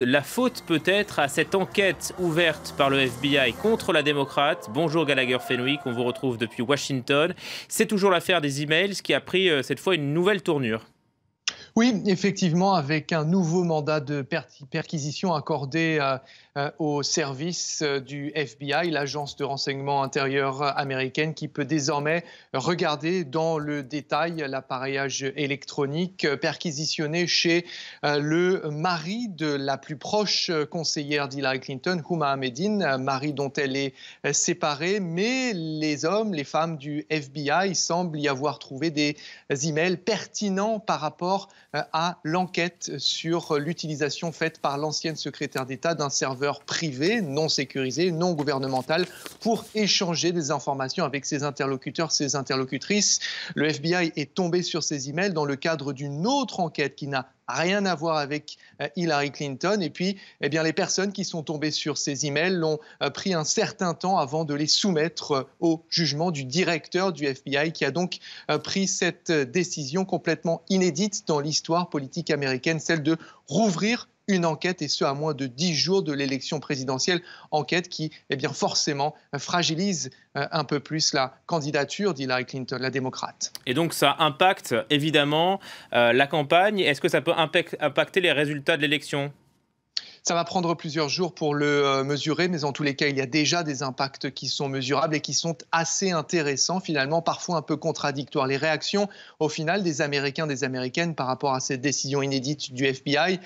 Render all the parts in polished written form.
La faute peut-être à cette enquête ouverte par le FBI contre la démocrate. Bonjour Gallagher Fenwick, on vous retrouve depuis Washington. C'est toujours l'affaire des emails, ce qui a pris cette fois une nouvelle tournure. Oui, effectivement, avec un nouveau mandat de perquisition accordé au service du FBI, l'agence de renseignement intérieur américaine, qui peut désormais regarder dans le détail l'appareillage électronique perquisitionné chez le mari de la plus proche conseillère d'Hillary Clinton, Huma Abedin, mari dont elle est séparée. Mais les hommes, les femmes du FBI semblent y avoir trouvé des emails pertinents par rapport à l'enquête sur l'utilisation faite par l'ancienne secrétaire d'État d'un serveur privé, non sécurisé, non gouvernemental, pour échanger des informations avec ses interlocuteurs, ses interlocutrices. Le FBI est tombé sur ces emails dans le cadre d'une autre enquête qui n'a rien à voir avec Hillary Clinton. Et puis, les personnes qui sont tombées sur ces emails l'ont pris un certain temps avant de les soumettre au jugement du directeur du FBI, qui a donc pris cette décision complètement inédite dans l'histoire politique américaine, celle de rouvrir une enquête, et ce à moins de 10 jours de l'élection présidentielle, enquête qui forcément fragilise un peu plus la candidature d'Hillary Clinton, la démocrate. Et donc ça impacte évidemment la campagne. Est-ce que ça peut impacter les résultats de l'élection ? Ça va prendre plusieurs jours pour le mesurer, mais en tous les cas, il y a déjà des impacts qui sont mesurables et qui sont assez intéressants, finalement, parfois un peu contradictoires. Les réactions, au final, des Américains, des Américaines par rapport à cette décision inédite du FBI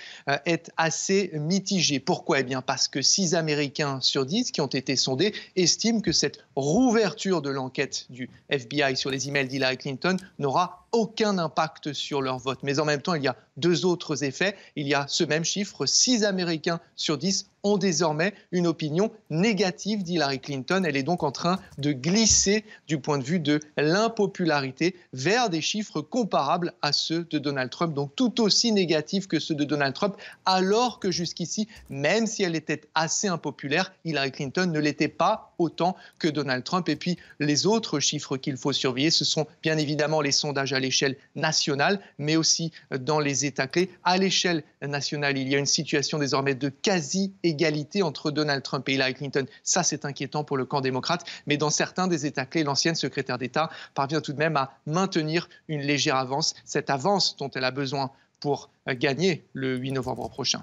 est assez mitigée. Pourquoi ? Parce que 6 Américains sur 10 qui ont été sondés estiment que cette rouverture de l'enquête du FBI sur les emails d'Hillary Clinton n'aura aucun impact sur leur vote. Mais en même temps, il y a 2 autres effets. Il y a ce même chiffre, 6 Américains sur 10 ont désormais une opinion négative d'Hillary Clinton. Elle est donc en train de glisser du point de vue de l'impopularité vers des chiffres comparables à ceux de Donald Trump, donc tout aussi négatifs que ceux de Donald Trump, alors que jusqu'ici, même si elle était assez impopulaire, Hillary Clinton ne l'était pas autant que Donald Trump. Et puis les autres chiffres qu'il faut surveiller, ce sont bien évidemment les sondages à l'échelle nationale, mais aussi dans les États clés. À l'échelle nationale, il y a une situation désormais de quasi-égalité entre Donald Trump et Hillary Clinton. Ça, c'est inquiétant pour le camp démocrate. Mais dans certains des États clés, l'ancienne secrétaire d'État parvient tout de même à maintenir une légère avance, cette avance dont elle a besoin pour gagner le 8 novembre prochain.